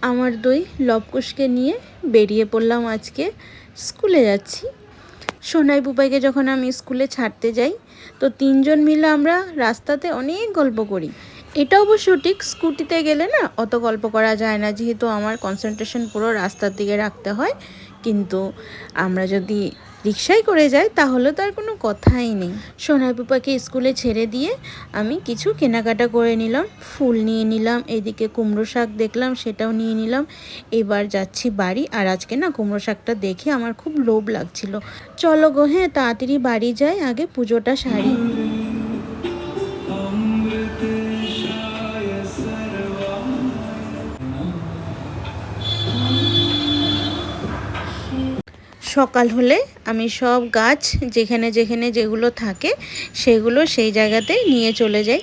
আমার দুই লবকুশকে নিয়ে বেরিয়ে পড়লাম। আজকে স্কুলে যাচ্ছি। সোনাই বুবাইকে যখন আমি স্কুলে ছাড়তে যাই তো তিনজন মিলে আমরা রাস্তাতে অনেক গল্প করি। এটা অবশ্য ঠিক, স্কুটিতে গেলে না অত গল্প করা যায় না, যেহেতু আমার কনসেন্ট্রেশন পুরো রাস্তার দিকে রাখতে হয়। কিন্তু আমরা যদি রিক্সায় করে যাই তাহলে তো আর কোনো কথাই নেই। সোনাই বুবাইকে স্কুলে ছেড়ে দিয়ে আমি কিছু কেনাকাটা করে নিলাম, ফুল নিয়ে নিলাম, এইদিকে কুমড়ো শাক দেখলাম সেটাও নিয়ে নিলাম। এবার যাচ্ছি বাড়ি। আর আজকে না কুমড়ো শাকটা দেখে আমার খুব লোভ লাগছিল। চলো গো, হ্যাঁ তাড়াতাড়ি বাড়ি যাই, আগে পুজোটা সারি। সকাল হলে আমি সব গাছ যেখানে যেখানে যেগুলো থাকে সেগুলো সেই জায়গাতে নিয়ে চলে যাই।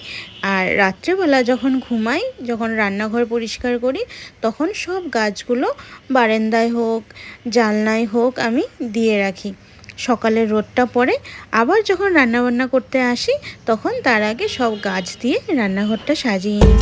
আর রাত্রেবেলা যখন ঘুমাই, যখন রান্নাঘর পরিষ্কার করি, তখন সব গাছগুলো বারান্দায় হোক জানলায় হোক আমি দিয়ে রাখি। সকালের রোদটা পড়ে আবার যখন রান্নাবান্না করতে আসি তখন তার আগে সব গাছ দিয়ে রান্নাঘরটা সাজিয়ে নিই।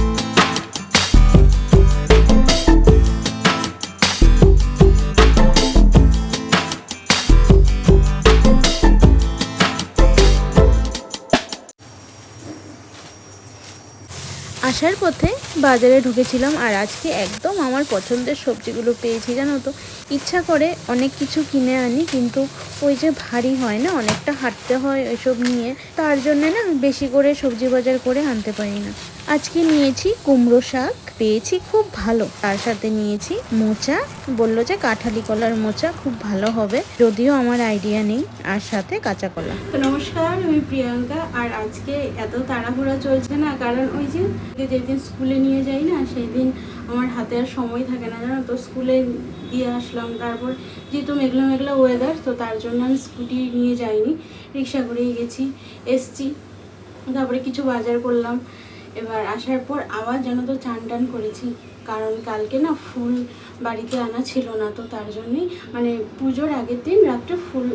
আসার পথে বাজারে ঢুকেছিলাম আর আজকে একদম আমার পছন্দের সবজিগুলো পেয়েছি। জানো তো, ইচ্ছা করে অনেক কিছু কিনে আনি, কিন্তু ওই যে ভারী হয় না, অনেকটা হাঁটতে হয় ওইসব নিয়ে, তার জন্যে না বেশি করে সবজি বাজার করে আনতে পারি না। আজকে নিয়েছি কুমড়ো শাক, পেয়েছি খুব ভালো। তার সাথে নিয়েছি মোচা, বললো যে কাঁঠালি কলার মোচা খুব ভালো হবে, যদিও আমার আইডিয়া নেই। আর সাথে কাঁচা কলা। তো নমস্কার, আমি প্রিয়াঙ্কা। আর আজকে এত তাড়াহুড়া চলছে না, কারণ ওই যে যেদিন স্কুলে নিয়ে যাই না সেই দিন আমার হাতে আর সময় থাকে না, জানো তো। স্কুলে দিয়ে আসলাম, তারপর যেহেতু মেঘলা মেঘলা ওয়েদার, তো তার জন্য আমি স্কুটি নিয়ে যাইনি, রিক্সা করেই গেছি, এসছি। তারপরে কিছু বাজার করলাম। এবার আসার পর আবার যেন তো চান টান করেছি, কারণ কালকে না ফুল বাড়িতে আনা ছিল না, তো তার জন্যেই মানে পুজোর আগের দিন রাত্রে ফুল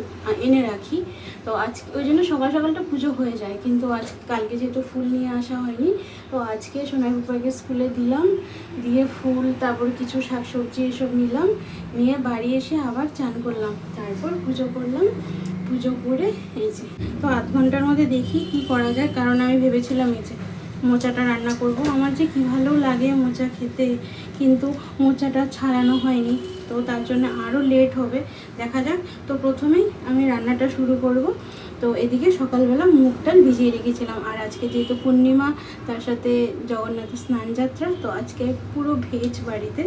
এনে রাখি। তো আজকে ওই জন্য সকাল সকালটা পুজো হয়ে যায়, কিন্তু কালকে যেহেতু ফুল নিয়ে আসা হয়নি, তো আজকে সোনাই বুবাইকে স্কুলে দিলাম, দিয়ে ফুল তারপর কিছু শাকসবজি এসব নিলাম, নিয়ে বাড়ি এসে আবার চান করলাম, তারপর পুজো করলাম। পুজো করে এই যে তো আধ ঘন্টার মধ্যে দেখি কি করা যায়, কারণ আমি ভেবেছিলাম এই যে মোচাটা রান্না করব। আমার যে কী ভালো লাগে মোচা খেতে, কিন্তু মোচাটা ছাড়ানো হয়নি, তো তার জন্য আরও লেট হবে, দেখা যাক। তো প্রথমেই আমি রান্নাটা শুরু করব। তো এদিকে সকালবেলা মুগ ডাল ভিজিয়ে রেখেছিলাম, আর আজকে যেহেতু পূর্ণিমা, তার সাথে জগন্নাথের স্নানযাত্রা, তো আজকে পুরো ভেজ বাড়িতে।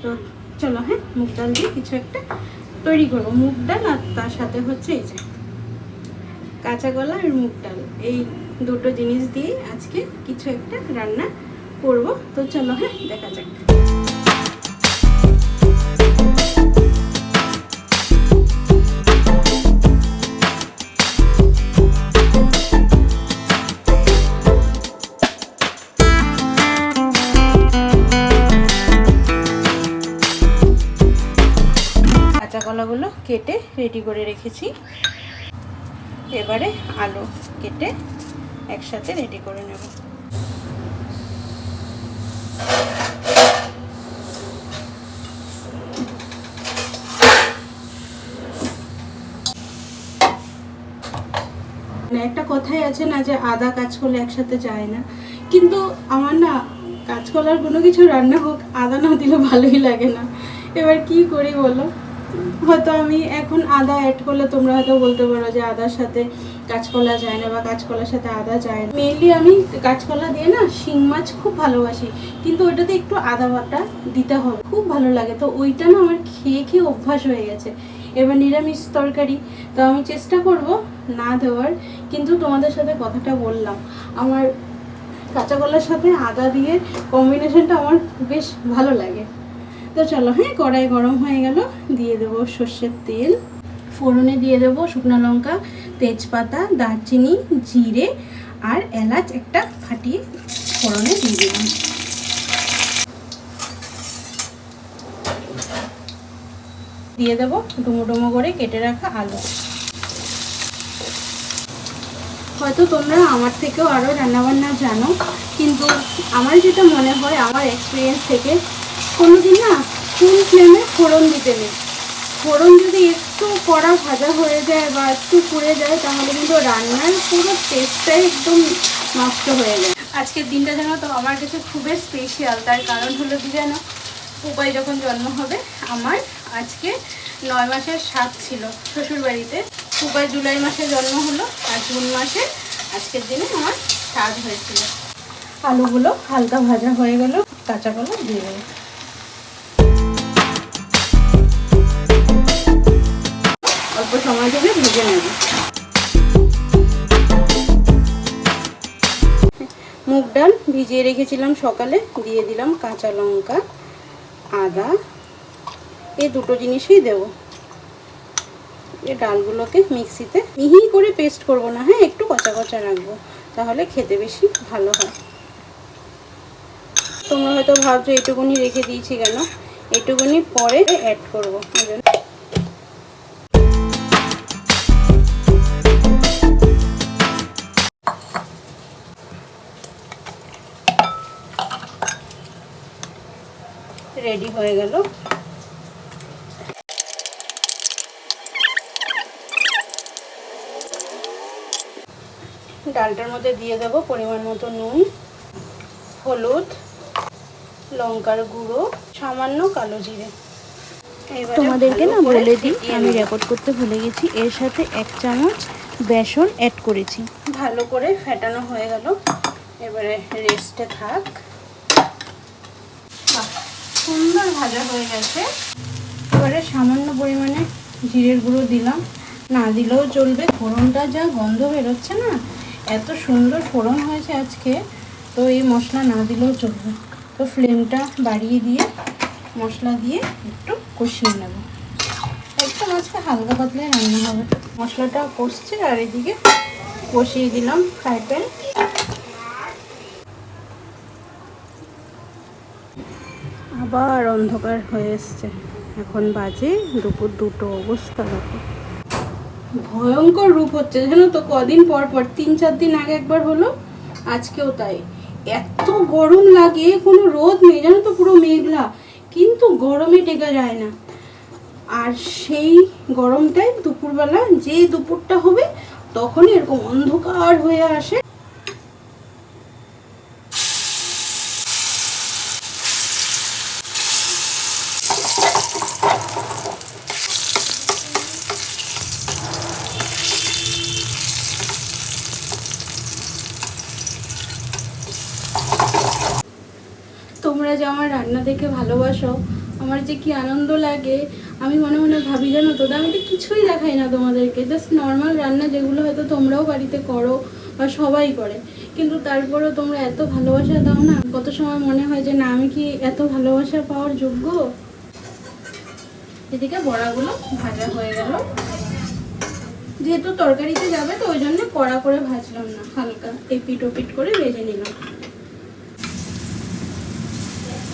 তো চলো, হ্যাঁ মুগ ডাল দিয়ে কিছু একটা তৈরি করবো। মুগ ডাল আর তার সাথে হচ্ছে এই যে কাঁচা কলা আর মুগ ডাল, এই দুটো জিনিস দিয়ে আজকে কিছু একটা রান্না করব। তো চলো, হ্যাঁ দেখা যাক। কাঁচা কলাগুলো কেটে রেডি করে রেখেছি, এবারে আলু কেটে একসাথে রেডি করে নেব। একটা কথাই আছে না যে আদা কাঁচকলা একসাথে যায় না, কিন্তু আমার না কাঁচকলার কোনো কিছু রান্না হোক আদা না দিলে ভালোই লাগে না। এবার কি করি বলো, হয়তো আমি এখন আদা অ্যাড করলে তোমরা হয়তো বলতে পারো যে আদার সাথে কাঁচকলা যায় না বা কাঁচকলার সাথে আদা যায় না। মেনলি আমি কাঁচকলা দিয়ে না শিং মাছ খুব ভালোবাসি, কিন্তু ওইটাতে একটু আদা বাটা দিতে হবে, খুব ভালো লাগে। তো ওইটা না আমার খেয়ে খেয়ে অভ্যাস হয়ে গেছে। এবার নিরামিষ তরকারি, তো আমি চেষ্টা করব না দেওয়ার, কিন্তু তোমাদের সাথে কথাটা বললাম, আমার কাঁচা কলার সাথে আদা দিয়ে কম্বিনেশনটা আমার বেশ ভালো লাগে। তো চলো, হ্যাঁ কড়াই গরম হয়ে গেল, দিয়ে দেবো সর্ষের তেল, ফোড়নে দিয়ে দেবো শুকনো লঙ্কা, তেজপাতা, দারচিনি, জিরে আর এলাচ একটা ফাটিয়ে ফোড়নে দিয়ে দিলাম। দিয়ে দেবো ডুমো ডুমো করে কেটে রাখা আলু। হয়তো তোমরা আমার থেকেও আরও রান্নাবান্না জানো, কিন্তু আমার যেটা মনে হয় আমার এক্সপিরিয়েন্স থেকে, কোনোদিন না ফুল ফ্লেমে ফোড়ন দিতে নেই। ফোড়ন যদি একটু কড়া ভাজা হয়ে যায় বা একটু পুড়ে যায় তাহলে কিন্তু রান্নার পুরো টেস্টটাই একদম নষ্ট হয়ে যায়। আজকের দিনটা জানো তো আমার কাছে খুবই স্পেশাল। তার কারণ হলো কি জানো, পুপাই যখন জন্ম হবে আমার আজকে 9 মাসের স্বাদ ছিল শ্বশুরবাড়িতে। পুপাই জুলাই মাসে জন্ম হলো আর জুন মাসে আজকের দিনে আমার স্বাদ হয়েছিল। আলুগুলো হালকা ভাজা হয়ে গেল, কাঁচা কলা দিয়ে দেবো। অল্প সময় ধরে ভেজে নেব। মুগ ডাল ভিজিয়ে রেখেছিলাম সকালে, দিয়ে দিলাম কাঁচা লঙ্কা, আদা, এই দুটো জিনিসই দেবো। এই ডালগুলোকে মিক্সিতে মিহি করে পেস্ট করব না, হ্যাঁ একটু কচা কচা রাখবো, তাহলে খেতে বেশি ভালো হয়। তোমরা হয়তো ভাবছো এইটুকুনি রেখে দিয়েছি কেন, এইটুকুনি পরে অ্যাড করবো। রেডি হয়ে গেল। ডালটার মধ্যে দিয়ে দেব পরিমাণ মতো নুন, হলুদ, লঙ্কার গুঁড়ো, সামান্য কালো জিরে। তোমাদেরকে না বলে দিই, আমি রেকর্ড করতে ভুলে গেছি, এর সাথে 1 চামচ বেসন অ্যাড করেছি। ভালো করে ফেটানো হয়ে গেল, এবারে রেস্টে থাক। সুন্দর ভাজা হয়ে গেছে। এবারে সামান্য পরিমাণে জিরের গুঁড়ো দিলাম, না দিলেও চলবে। ফোড়নটা যা গন্ধ বেরোচ্ছে না, এত সুন্দর ফোড়ন হয়েছে আজকে, তো এই মশলা না দিলেও চলবে। তো ফ্লেমটা বাড়িয়ে দিয়ে মশলা দিয়ে একটু কষিয়ে নেব। একদম আজকে হালকা পাতলায় রান্না হবে। মশলাটা কষছে আর এদিকে বসিয়ে দিলাম ফ্রাই প্যান। আবার অন্ধকার হয়ে এসছে, এখন বাজে দুপুর 2টো। অবস্থা দেখো, ভয়ঙ্কর রূপ হচ্ছে জানো তো। কদিন পর পর 3-4 দিন আগে একবার হলো, আজকেও তাই। এত গরম লাগে, কোনো রোদ নেই জানো তো, পুরো মেঘলা, কিন্তু গরমে টেকা যায় না। আর সেই গরমটাই দুপুরবেলা, যে দুপুরটা হবে তখনই এরকম অন্ধকার হয়ে আসে। তোমরা যে আমার রান্না দেখে ভালোবাসো, আমার যে কি আনন্দ লাগে। আমি মনে মনে ভাবি জানো তো, আমি তো কিছুই দেখাই না তোমাদেরকে, জাস্ট নর্মাল রান্না যেগুলো হয়তো তোমরাও বাড়িতে করো বা সবাই করে, কিন্তু তারপরেও তোমরা এত ভালোবাসা দাও না। কত সময় মনে হয় যে না, আমি কি এত ভালোবাসা পাওয়ার যোগ্য। এদিকে বড়াগুলো ভাজা হয়ে গেল। যেহেতু তরকারিতে যাবে তো ওই জন্য কড়া করে ভাজলাম না, হালকা এপিট ওপিট করে ভেজে নিলাম।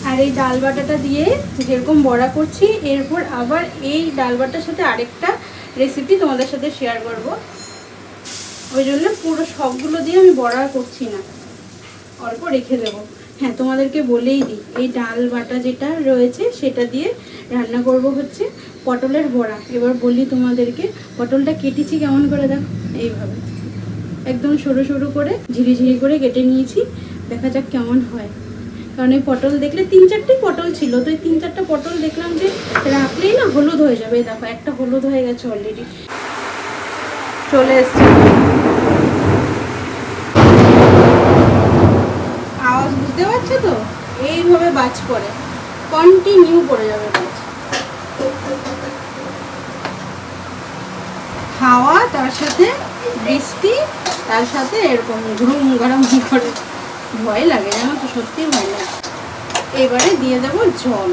আর এই ডাল বাটাটা দিয়ে যেরকম বড়া করছি, এরপর আবার এই ডাল বাটার সাথে আরেকটা রেসিপি তোমাদের সাথে শেয়ার করব। ওই জন্য পুরো সবগুলো দিয়ে আমি বড়া করছি না, অল্প রেখে দেবো। হ্যাঁ, তোমাদেরকে বলেই দিই, এই ডাল বাটা যেটা রয়েছে সেটা দিয়ে রান্না করব হচ্ছে পটলের বড়া। এবার বলি তোমাদেরকে, পটলটা কেটেছি কেমন করে দেখো, এইভাবে একদম সরু সরু করে ঝিরিঝিরি করে কেটে নিয়েছি। দেখা যাক কেমন হয়। কারণ এই পটল দেখলে 3-4টি পটল ছিল, তো এই 3-4টা পটল দেখলাম যে রাখলেই না হলুদ হয়ে যাবে। দেখো একটা হলুদ হয়ে গেছে অলরেডি, চলে এসছে। আওয়াজ বুঝতে পারছো তো, এইভাবে বাজ পড়ে, কন্টিনিউ পড়ে যাবে বাজ। হাওয়া, তার সাথে বৃষ্টি, তার সাথে এরকম ঘুম গরম করে, ভয় লাগে জানো তো, সত্যি ভয় লাগে। এবারে দিয়ে দেবো জল।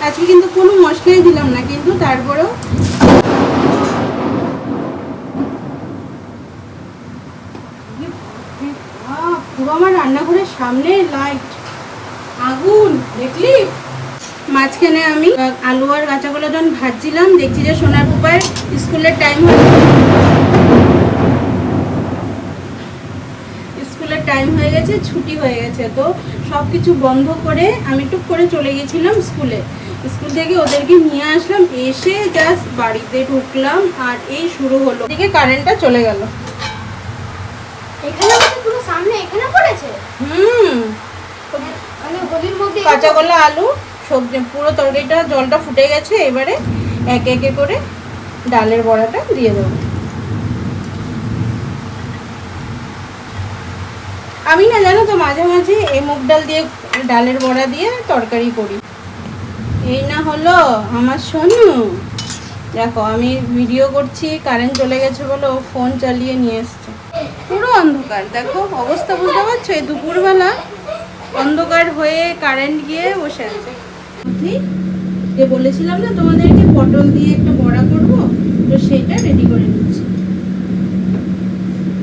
আজকে কিন্তু কোনো মশলাই দিলাম না, কিন্তু তারপরেও পুরো আমার রান্নাঘরের সামনে লাইট, আগুন, দেখলি। মাঝখানে আমি আলু আর কাঁচাকলা যখন ভাজছিলাম, দেখছি যে সোনার পুপার স্কুলের টাইম হয়ে টাইম হয়ে গেছে, ছুটি হয়ে গেছে, তো সব কিছু বন্ধ করে আমি টুক করে চলে গেছিলাম স্কুলে। স্কুল থেকে ওদেরকে নিয়ে আসলাম, এসে জাস্ট বাড়িতে ঢুকলাম আর এই শুরু হলো, এদিকে কারেন্টটা চলে গেল। এখানে আমাদের পুরো সামনে এখানে পড়েছে। মানে গলির মধ্যে কাঁচা কলা, আলু, সবজি, পুরো তরকারিটা জলটা ফুটে গেছে। এবারে একে একে করে ডালের বড়াটা দিয়ে দেবো। আমি না জানো তো মাঝে মাঝে এই মুগ ডাল দিয়ে, ডালের বড়া দিয়ে তরকারি করি। এই না হলো আমার সোনু, দেখো আমি ভিডিও করছি, কারেন্ট চলে গেছে বলে ও ফোন চালিয়ে নিয়ে এসছে। পুরো অন্ধকার, দেখো অবস্থা বুঝতে পারছো? এই দুপুরবেলা অন্ধকার হয়ে কারেন্ট গিয়ে বসে আছে। যে বলেছিলাম না তোমাদেরকে পটল দিয়ে একটা বড়া করব, তো সেটা রেডি করে নিচ্ছি।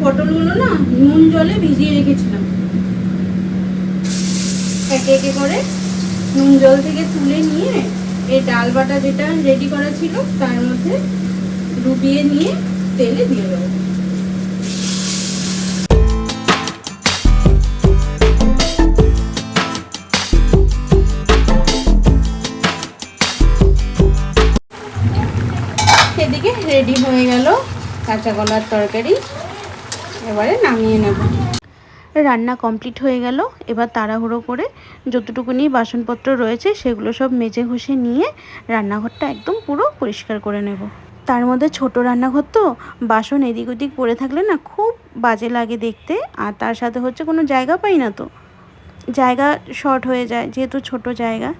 পটলগুলো না নুন জলে ভিজিয়ে রেখেছিলাম, একে একে করে নুন জল থেকে তুলে নিয়ে এই ডাল বাটা যেটা রেডি করা ছিল তার মধ্যে ডুবিয়ে নিয়ে তেলে দিয়ে দেবো। এদিকে রেডি হয়ে গেল কাঁচা কলার তরকারি, এবারে নামিয়ে নেব। রান্না কমপ্লিট হয়ে গেল। এবার তাড়াহুড়ো করে যতটুকুনি বাসনপত্র রয়েছে সেগুলো সব মেজে ঘষে নিয়ে রান্নাঘরটা একদম পুরো পরিষ্কার করে নেব। তার মধ্যে ছোট রান্নাঘর তো, বাসন এদিক ওদিক পড়ে থাকলে না খুব বাজে লাগে দেখতে, আর তার সাথে হচ্ছে কোনো জায়গা পাই না, তো জায়গা শর্ট হয়ে যায় যেহেতু ছোট জায়গা।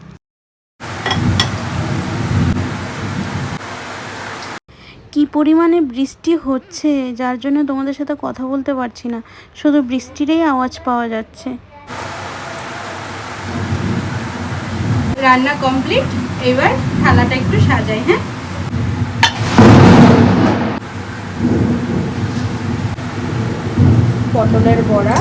কি পরিমাণে বৃষ্টি হচ্ছে যার জন্য তোমাদের সাথে কথা বলতে পারছি না, শুধু বৃষ্টিরই আওয়াজ পাওয়া যাচ্ছে। রান্না কমপ্লিট, এবার থালাটা একটু সাজাই। হ্যাঁ, পটলের বড়া,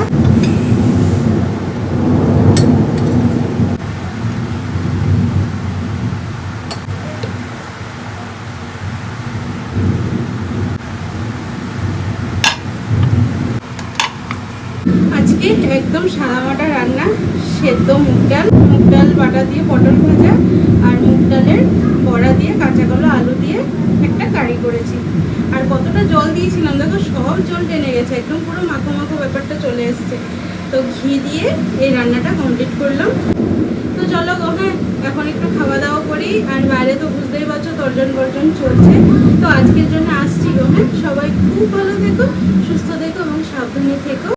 আজকে একদম সাদামাটা রান্না, সেদ্ধ মুগ ডাল বাটা দিয়ে পটল ভাজা আর মুগ ডালের বড়া দিয়ে কাঁচা কলা আলু দিয়ে একটা কারি করেছি। আর কতটা জল দিয়েছিলাম দেখো, সব জল টেনে গেছে, একদম পুরো মাখো মাখো ব্যাপারটা চলে এসছে। তো ঘি দিয়ে এই রান্নাটা কমপ্লিট করলাম। তো চলো গো, হ্যাঁ এখন একটু খাওয়া দাওয়া করি, আর বাইরে তো বুঝতেই পারছো তর্জন গর্জন চলছে। তো আজকের জন্য আসছি গো, হ্যাঁ সবাই খুব ভালো থেকো, সুস্থ থেকো এবং সাবধানে থেকো।